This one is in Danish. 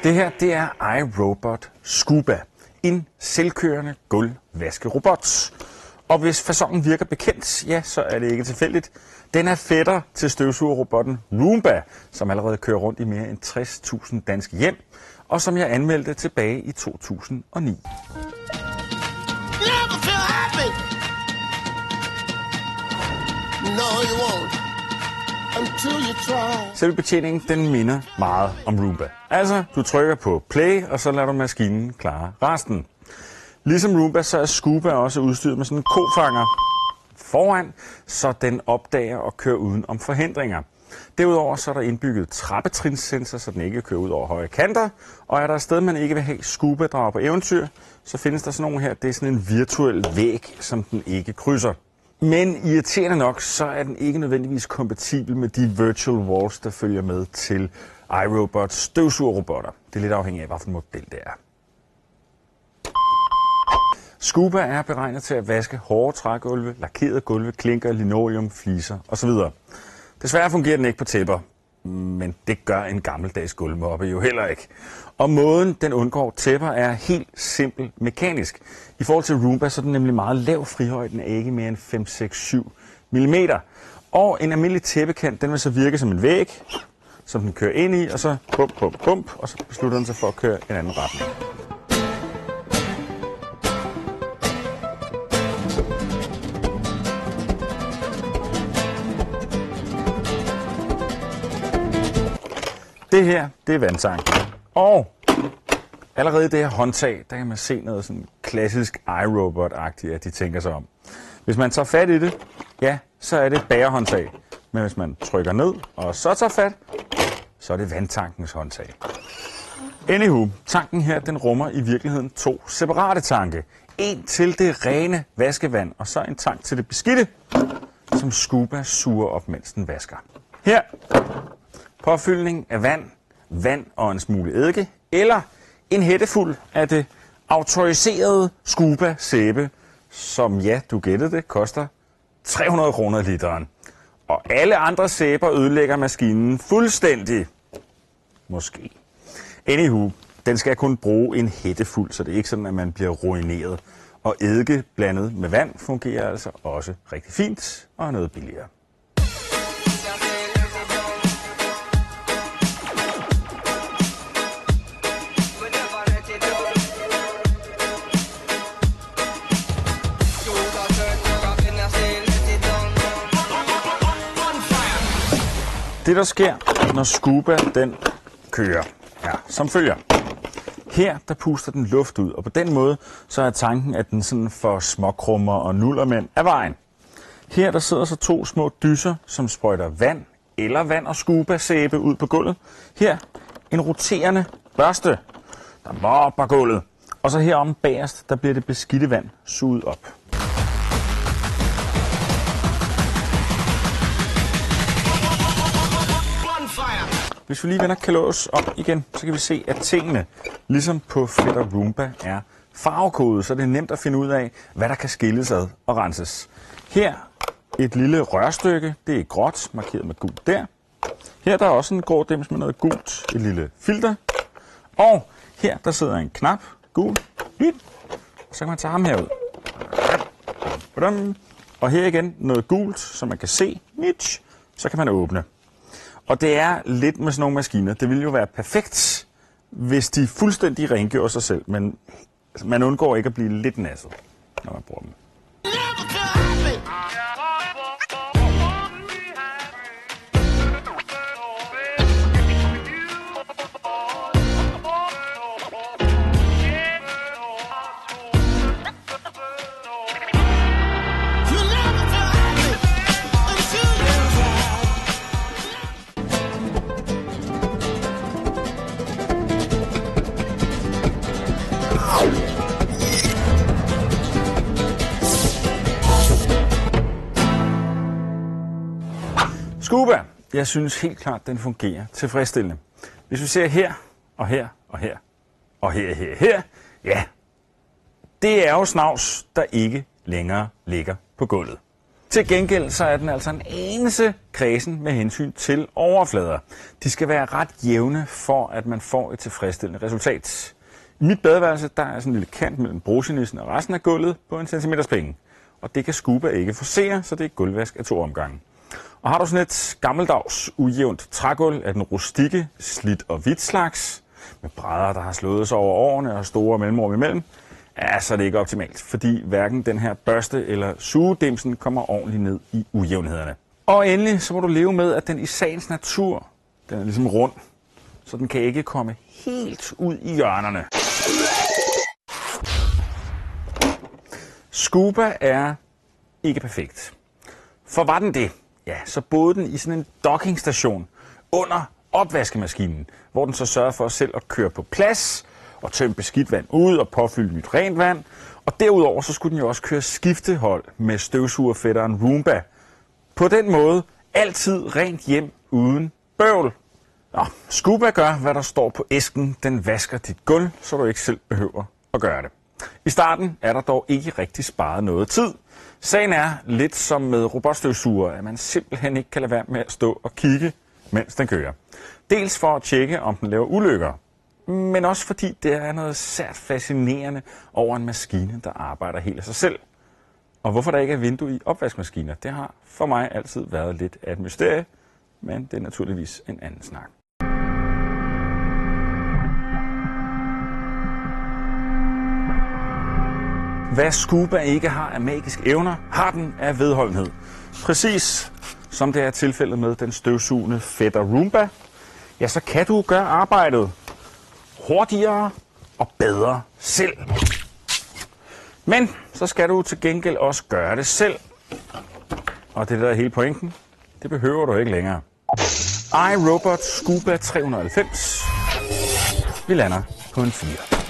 Det her, det er iRobot Scuba. En selvkørende gulvvaskerobot. Og hvis faconen virker bekendt, ja, så er det ikke tilfældigt. Den er fætter til støvsugerrobotten Roomba, som allerede kører rundt i mere end 60.000 danske hjem, og som jeg anmeldte tilbage i 2009. Selve betjeningen, den minder meget om Roomba. Altså, du trykker på play, og så lader du maskinen klare resten. Ligesom Roomba, så er Scuba også udstyret med sådan en kofanger foran, så den opdager og kører uden om forhindringer. Derudover så er der indbygget trappetrinssensor, så den ikke kører ud over høje kanter. Og er der et sted, man ikke vil have Scuba drager på eventyr, så findes der sådan nogle her. Det er sådan en virtuel væg, som den ikke krydser. Men irriterende nok, så er den ikke nødvendigvis kompatibel med de virtual walls, der følger med til iRobot støvsugerrobotter. Det er lidt afhængigt af, hvilken model det er. Scuba er beregnet til at vaske hårde trægulve, lakerede gulve, klinker, linoleum, fliser osv. Desværre fungerer den ikke på tæpper, men det gør en gammeldags gulvmoppe jo heller ikke. Og måden den undgår tæpper er helt simpel mekanisk. I forhold til Roomba så er den nemlig meget lav frihøjden, er ikke mere end 5, 6, 7 mm. Og en almindelig tæppekant, den vil så virke som en væg, som den kører ind i, og så bump, bump, bump, og så beslutter den sig for at køre i en anden retning. Det her, det er vandtanken. Og allerede i det her håndtag, der kan man se noget sådan klassisk iRobot-agtigt, at de tænker sig om. Hvis man tager fat i det, ja, så er det et bærehåndtag. Men hvis man trykker ned og så tager fat, så er det vandtankens håndtag. Anywho, tanken her, den rummer i virkeligheden 2 separate tanke. En til det rene vaskevand, og så en tank til det beskidte, som Scuba suger op, mens den vasker. Her påfyldning af vand og en smule eddike, eller en hættefuld af det autoriserede Scuba sæbe, som, ja, du gættede det, koster 300 kroner literen. Og alle andre sæber ødelægger maskinen fuldstændig. Måske. Anywho, den skal kun bruge en hættefuld, så det er ikke sådan, at man bliver ruineret. Og eddike blandet med vand fungerer altså også rigtig fint og er noget billigere. Det, der sker, når Scuba den kører, ja, som følger. Her, der puster den luft ud, og på den måde, så er tanken, at den sådan får småkrummer og nullermænd af vejen. Her, der sidder så 2 små dysser, som sprøjter vand eller vand og Scuba-sæbe ud på gulvet. Her, en roterende børste, der mobber gulvet. Og så herom bagerst, der bliver det beskidte vand suget op. Hvis vi lige vender kalås op igen, så kan vi se, at tingene, ligesom på fætter Roomba, er farvekodet, så det er nemt at finde ud af, hvad der kan skilles ad og renses. Her et lille rørstykke, det er gråt, markeret med gult der. Her der er også en grå dims med noget gult, et lille filter. Og her der sidder en knap, gul, hvidt, og så kan man tage ham herud. Og her igen noget gult, så man kan se, så kan man åbne. Og det er lidt med sådan nogle maskiner. Det ville jo være perfekt, hvis de fuldstændig rengjorde sig selv, men man undgår ikke at blive lidt nasset, når man bruger dem. Scuba, jeg synes helt klart, den fungerer tilfredsstillende. Hvis vi ser her, og her, og her, og her, ja, det er jo snavs, der ikke længere ligger på gulvet. Til gengæld så er den altså en anelse kredsen med hensyn til overflader. De skal være ret jævne, for at man får et tilfredsstillende resultat. I mit badeværelse der er sådan en lille kant mellem brusenissen og resten af gulvet på 1 centimeters penge. Og det kan Scuba ikke forcere, så det er gulvvask af 2 omgange. Og har du sådan et gammeldags, ujævnt trægulv af den rustikke, slidt og hvidt slags, med brædder, der har slået sig over årene og store mellemrum imellem, ja, så er det ikke optimalt, fordi hverken den her børste eller sugedimsen kommer ordentligt ned i ujævnhederne. Og endelig så må du leve med, at den i sagens natur, den er ligesom rund, så den kan ikke komme helt ud i hjørnerne. Scuba er ikke perfekt. For var den det, ja, så boede den i sådan en dockingstation under opvaskemaskinen, hvor den så sørger for selv at køre på plads og tømme beskidt vand ud og påfylde nyt rent vand. Og derudover så skulle den jo også køre skiftehold med støvsugerfætteren Roomba. På den måde altid rent hjem uden bøvl. Nå, Scuba gør, hvad der står på æsken. Den vasker dit gulv, så du ikke selv behøver at gøre det. I starten er der dog ikke rigtig sparet noget tid. Sagen er lidt som med robotstøvsuger, at man simpelthen ikke kan lade være med at stå og kigge, mens den kører. Dels for at tjekke, om den laver ulykker, men også fordi det er noget sært fascinerende over en maskine, der arbejder helt af sig selv. Og hvorfor der ikke er vindue i opvaskemaskiner, det har for mig altid været lidt af et mysterie, men det er naturligvis en anden snak. Hvad Scuba ikke har af magiske evner, har den af vedholdenhed. Præcis som det er tilfældet med den støvsugende fætter Roomba, ja, så kan du gøre arbejdet hurtigere og bedre selv. Men så skal du til gengæld også gøre det selv. Og det der er hele pointen, det behøver du ikke længere. iRobot Scuba 390. Vi lander på en 4.